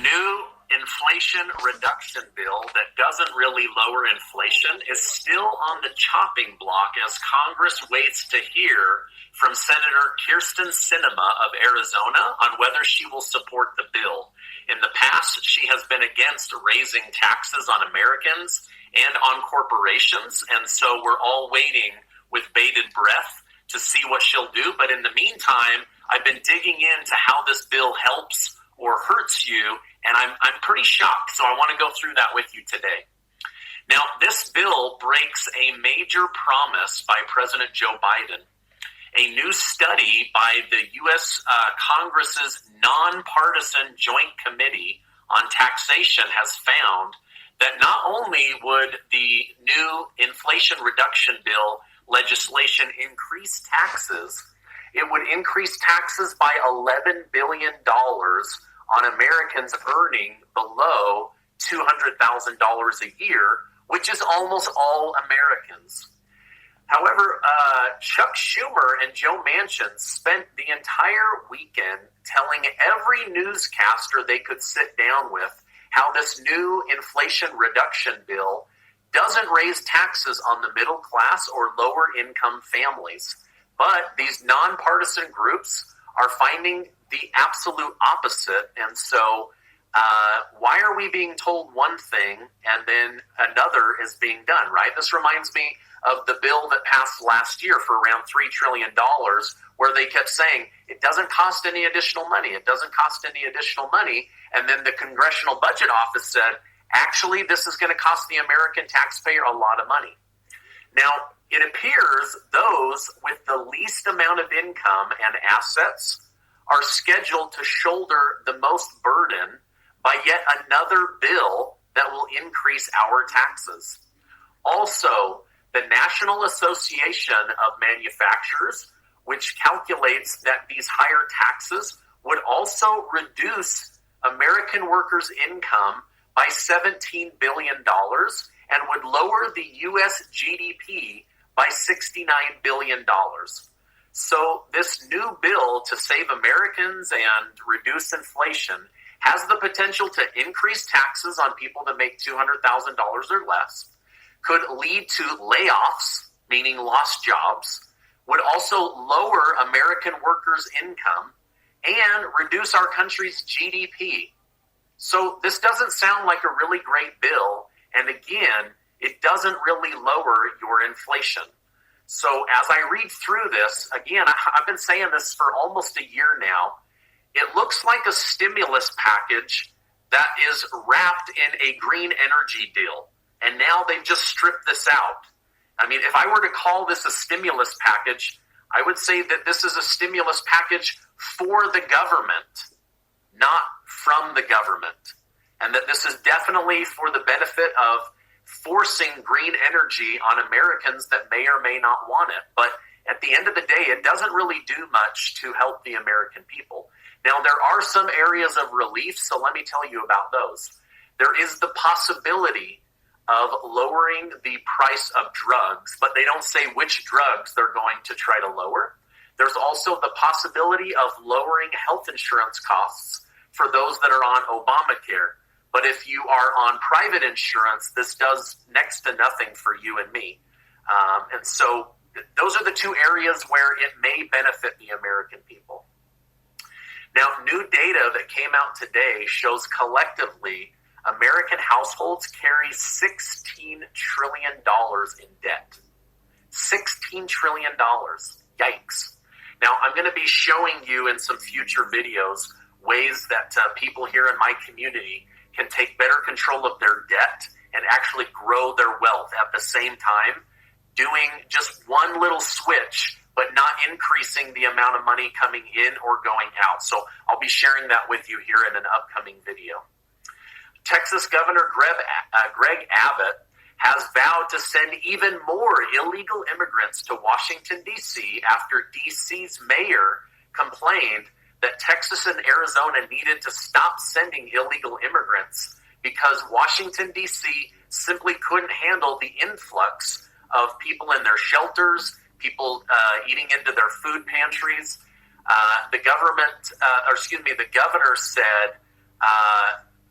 new Inflation Reduction Bill that doesn't really lower inflation is still on the chopping block as Congress waits to hear from Senator Kyrsten Sinema of Arizona on whether she will support the bill. In the past, she has been against raising taxes on Americans and on corporations, and so we're all waiting with bated breath to see what she'll do. But in the meantime, I've been digging into how this bill helps or hurts you, and I'm pretty shocked, so I want to go through that with you today. Now, this bill breaks a major promise by President Joe Biden. A new study by the U.S. Congress's nonpartisan Joint Committee on Taxation has found that not only would the new Inflation Reduction Bill legislation increase taxes, it would increase taxes by $11 billion on Americans earning below $200,000 a year, which is almost all Americans. However, Chuck Schumer and Joe Manchin spent the entire weekend telling every newscaster they could sit down with how this new Inflation Reduction Bill doesn't raise taxes on the middle class or lower income families. But these nonpartisan groups are finding the absolute opposite. And so why are we being told one thing and then another is being done, right? This reminds me of the bill that passed last year for around $3 trillion, where they kept saying it doesn't cost any additional money. It doesn't cost any additional money. And then the Congressional Budget Office said, actually, this is going to cost the American taxpayer a lot of money. Now, it appears those with the least amount of income and assets are scheduled to shoulder the most burden by yet another bill that will increase our taxes. Also, the National Association of Manufacturers, which calculates that these higher taxes would also reduce American workers' income by $17 billion and would lower the U.S. GDP by $69 billion. So this new bill to save Americans and reduce inflation has the potential to increase taxes on people that make $200,000 or less, could lead to layoffs, meaning lost jobs, would also lower American workers' income, and reduce our country's GDP. So this doesn't sound like a really great bill, and again, it doesn't really lower your inflation. So as I read through this, again, I've been saying this for almost a year now, it looks like a stimulus package that is wrapped in a green energy deal. And now they've just stripped this out. I mean, if I were to call this a stimulus package, I would say that this is a stimulus package for the government, not from the government. And that this is definitely for the benefit of forcing green energy on Americans that may or may not want it. But at the end of the day, it doesn't really do much to help the American people. Now, there are some areas of relief, so let me tell you about those. There is the possibility of lowering the price of drugs, but they don't say which drugs they're going to try to lower. There's also the possibility of lowering health insurance costs for those that are on Obamacare. But if you are on private insurance, this does next to nothing for you and me. And so those are the two areas where it may benefit the American people. Now, new data that came out today shows collectively American households carry $16 trillion in debt. $16 trillion. Yikes. Now, I'm going to be showing you in some future videos ways that people here in my community can take better control of their debt and actually grow their wealth at the same time, doing just one little switch, but not increasing the amount of money coming in or going out. So I'll be sharing that with you here in an upcoming video. Texas Governor Greg Abbott has vowed to send even more illegal immigrants to Washington, D.C. after D.C.'s mayor complained that Texas and Arizona needed to stop sending illegal immigrants because Washington, D.C. simply couldn't handle the influx of people in their shelters, people eating into their food pantries. The governor said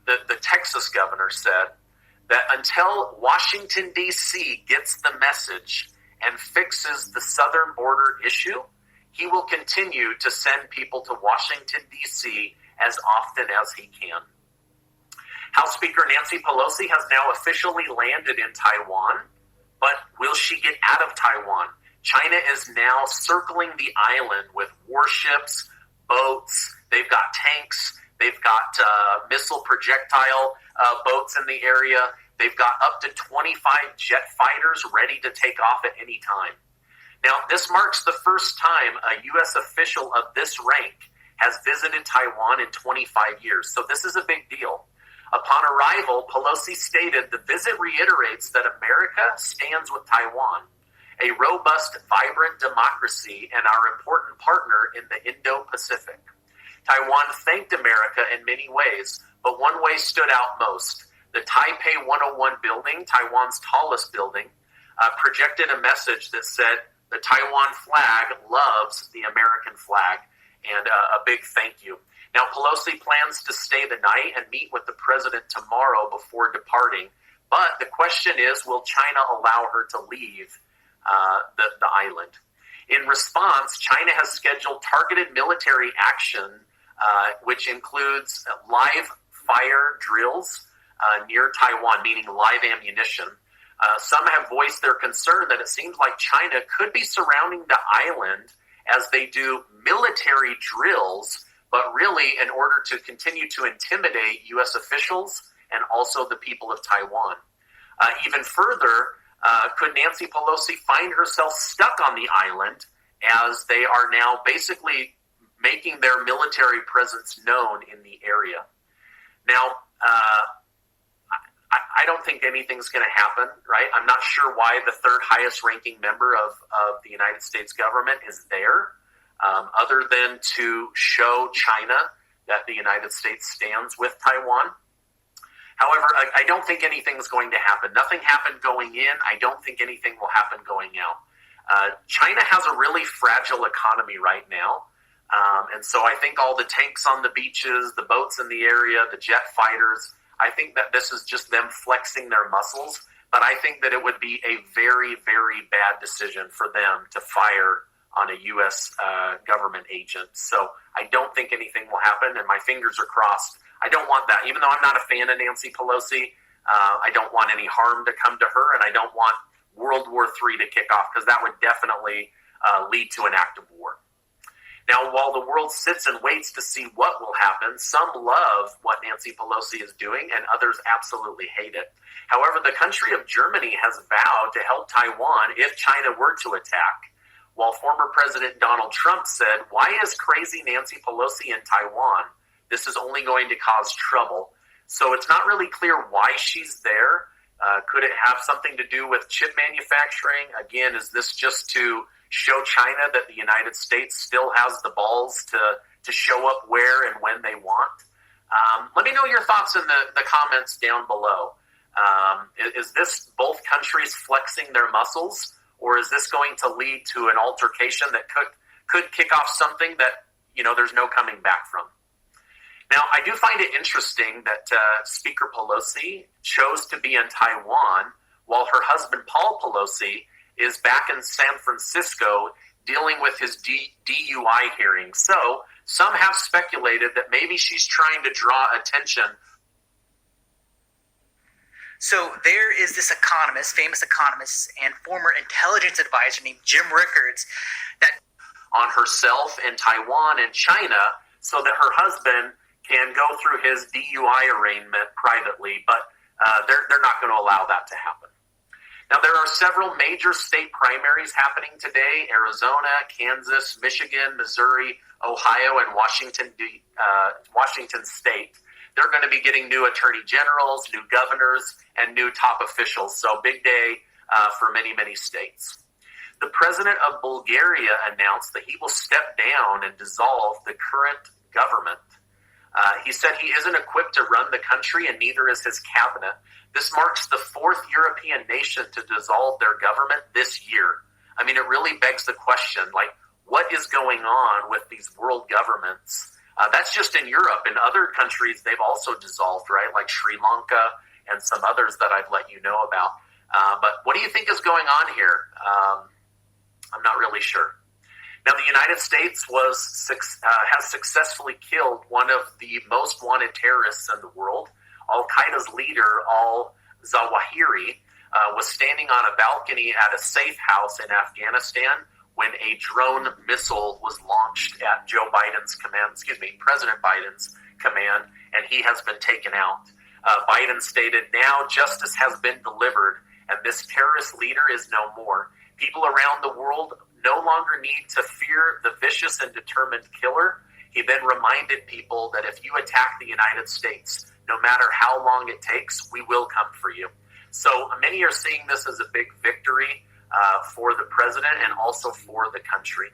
the Texas governor said that until Washington, D.C. gets the message and fixes the southern border issue, he will continue to send people to Washington, D.C. as often as he can. House Speaker Nancy Pelosi has now officially landed in Taiwan, but will she get out of Taiwan? China is now circling the island with warships, boats, they've got tanks, they've got missile projectile boats in the area, they've got up to 25 jet fighters ready to take off at any time. Now, this marks the first time a U.S. official of this rank has visited Taiwan in 25 years, so this is a big deal. Upon arrival, Pelosi stated the visit reiterates that America stands with Taiwan, a robust, vibrant democracy and our important partner in the Indo-Pacific. Taiwan thanked America in many ways, but one way stood out most. The Taipei 101 building, Taiwan's tallest building, projected a message that said, "The Taiwan flag loves the American flag," and a big thank you. Now, Pelosi plans to stay the night and meet with the president tomorrow before departing. But the question is, will China allow her to leave the island? In response, China has scheduled targeted military action, which includes live fire drills near Taiwan, meaning live ammunition. Some have voiced their concern that it seems like China could be surrounding the island as they do military drills, but really in order to continue to intimidate U.S. officials and also the people of Taiwan. Even further, could Nancy Pelosi find herself stuck on the island as they are now basically making their military presence known in the area? Now, I don't think anything's going to happen, right? I'm not sure why the third highest ranking member of the United States government is there, other than to show China that the United States stands with Taiwan. However, I don't think anything's going to happen. Nothing happened going in. I don't think anything will happen going out. China has a really fragile economy right now. And so I think all the tanks on the beaches, the boats in the area, the jet fighters, I think that this is just them flexing their muscles. But I think that it would be a very, very bad decision for them to fire on a U.S. Government agent. So I don't think anything will happen, and my fingers are crossed. I don't want that. Even though I'm not a fan of Nancy Pelosi, I don't want any harm to come to her, and I don't want World War III to kick off, because that would definitely lead to an act of war. Now, while the world sits and waits to see what will happen, some love what Nancy Pelosi is doing, and others absolutely hate it. However, the country of Germany has vowed to help Taiwan if China were to attack, while former President Donald Trump said, "Why is crazy Nancy Pelosi in Taiwan? This is only going to cause trouble." So it's not really clear why she's there. Could it have something to do with chip manufacturing? Again, is this just to show China that the United States still has the balls to show up where and when they want? Let me know your thoughts in the comments down below. Is this both countries flexing their muscles, or is this going to lead to an altercation that could kick off something that, there's no coming back from? Now, I do find it interesting that Speaker Pelosi chose to be in Taiwan while her husband, Paul Pelosi, is back in San Francisco dealing with his DUI hearing. So some have speculated that maybe she's trying to draw attention. So there is this economist, famous economist, and former intelligence advisor named Jim Rickards, that on herself in Taiwan and China so that her husband can go through his DUI arraignment privately, but they're not going to allow that to happen. Now, there are several major state primaries happening today: Arizona, Kansas, Michigan, Missouri, Ohio, and Washington State. They're going to be getting new attorney generals, new governors, and new top officials. So big day for many, many states. The president of Bulgaria announced that he will step down and dissolve the current government. He said he isn't equipped to run the country, and neither is his cabinet. This marks the fourth European nation to dissolve their government this year. I mean, it really begs the question, what is going on with these world governments That's just in Europe. In other countries, they've also dissolved, right? Like Sri Lanka and some others that I've let you know about. But what do you think is going on here? I'm not really sure. Now, the United States has successfully killed one of the most wanted terrorists in the world. Al-Qaeda's leader, al-Zawahiri, was standing on a balcony at a safe house in Afghanistan when a drone missile was launched at President Biden's command, and he has been taken out. Biden stated, "Now justice has been delivered, and this terrorist leader is no more. People around the world no longer need to fear the vicious and determined killer." He then reminded people that if you attack the United States, no matter how long it takes, we will come for you. So many are seeing this as a big victory for the president and also for the country.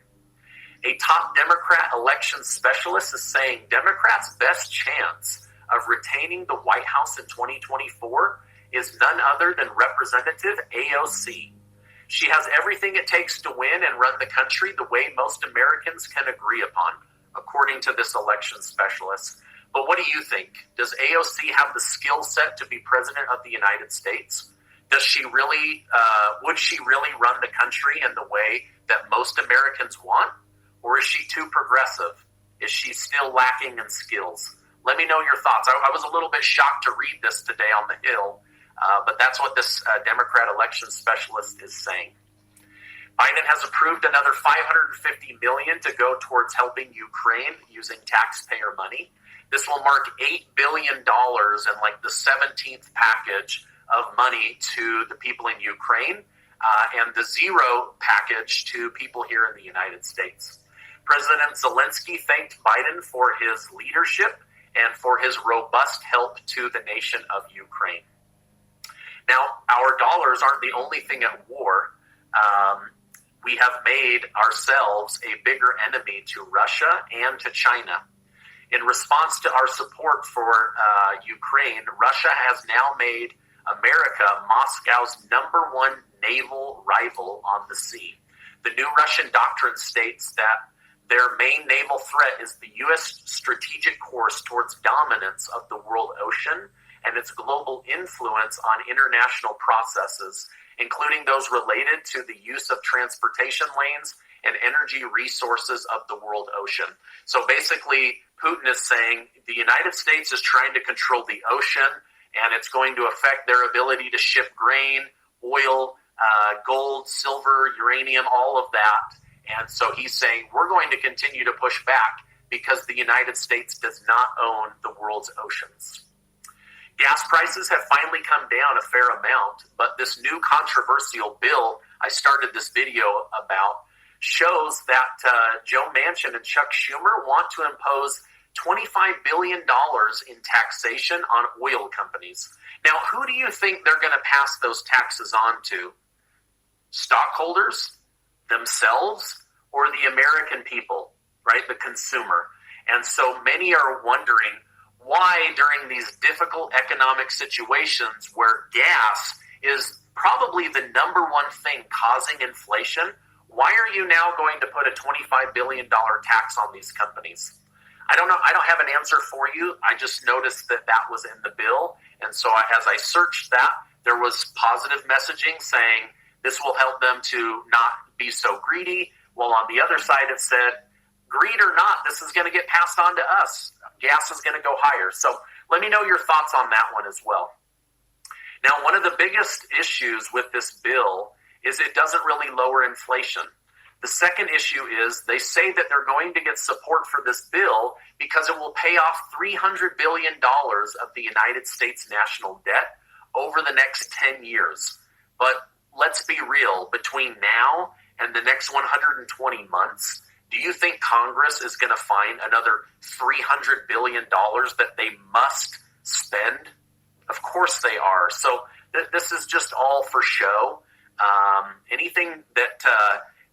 A top Democrat election specialist is saying Democrats' best chance of retaining the White House in 2024 is none other than Representative AOC. She has everything it takes to win and run the country the way most Americans can agree upon, according to this election specialist. But what do you think? Does AOC have the skill set to be president of the United States? Does she really, would she really run the country in the way that most Americans want? Or is she too progressive? Is she still lacking in skills? Let me know your thoughts. I was a little bit shocked to read this today on the Hill, but that's what this Democrat election specialist is saying. Biden has approved another $550 million to go towards helping Ukraine using taxpayer money. This will mark $8 billion in like the 17th package of money to the people in Ukraine and the zero package to people here in the United States. President Zelensky thanked Biden for his leadership and for his robust help to the nation of Ukraine. Now, our dollars aren't the only thing at war. We have made ourselves a bigger enemy to Russia and to China. In response to our support for Ukraine, Russia has now made America Moscow's #1 naval rival on the sea. The new Russian doctrine states that their main naval threat is the U.S. strategic course towards dominance of the world ocean and its global influence on international processes, including those related to the use of transportation lanes and energy resources of the world ocean. So basically, Putin is saying the United States is trying to control the ocean, and it's going to affect their ability to ship grain, oil, gold, silver, uranium, all of that. And so he's saying we're going to continue to push back because the United States does not own the world's oceans. Gas prices have finally come down a fair amount, but this new controversial bill I started this video about shows that Joe Manchin and Chuck Schumer want to impose $25 billion in taxation on oil companies. Now, who do you think they're going to pass those taxes on to? Stockholders, themselves, or the American people, right? The consumer. And so many are wondering why during these difficult economic situations where gas is probably the #1 thing causing inflation, why are you now going to put a $25 billion tax on these companies? I don't know. I don't have an answer for you. I just noticed that that was in the bill. And so as I searched that, there was positive messaging saying this will help them to not be so greedy. While on the other side, it said, greed or not, this is going to get passed on to us. Gas is going to go higher. So let me know your thoughts on that one as well. Now, one of the biggest issues with this bill is it doesn't really lower inflation. The second issue is they say that they're going to get support for this bill because it will pay off $300 billion of the United States national debt over the next 10 years. But let's be real, between now and the next 120 months, do you think Congress is going to find another $300 billion that they must spend? Of course they are. So this is just all for show. Anything that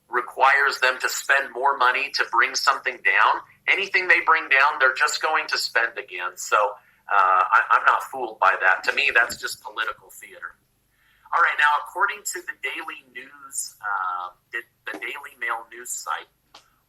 requires them to spend more money to bring something down, anything they bring down, they're just going to spend again. So I'm not fooled by that. To me, that's just political theater. All right, now, according to the Daily News, the Daily Mail news site,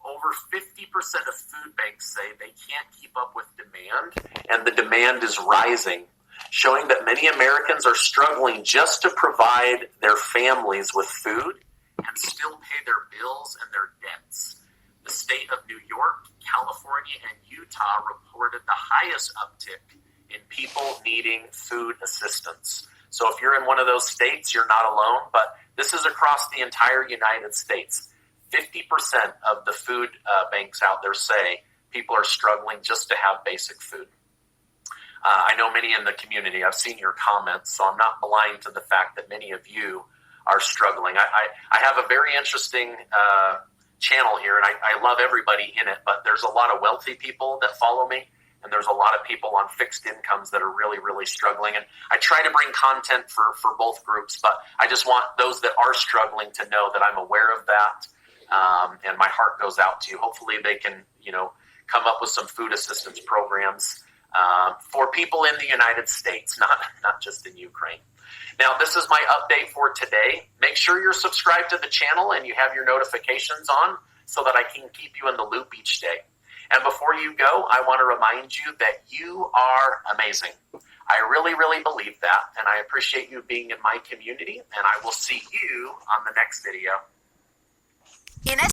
Over 50% of food banks say they can't keep up with demand, and the demand is rising, showing that many Americans are struggling just to provide their families with food and still pay their bills and their debts. The state of New York, California, and Utah reported the highest uptick in people needing food assistance. So if you're in one of those states, you're not alone, but this is across the entire United States. 50% of the food banks out there say people are struggling just to have basic food. I know many in the community. I've seen your comments, so I'm not blind to the fact that many of you are struggling. I have a very interesting channel here, and I love everybody in it, but there's a lot of wealthy people that follow me, and there's a lot of people on fixed incomes that are really, really struggling. And I try to bring content for both groups, but I just want those that are struggling to know that I'm aware of that, and my heart goes out to you. Hopefully they can, come up with some food assistance programs for people in the United States, not just in Ukraine. Now, this is my update for today. Make sure you're subscribed to the channel and you have your notifications on so that I can keep you in the loop each day. And before you go, I want to remind you that you are amazing. I really, really believe that, and I appreciate you being in my community, and I will see you on the next video.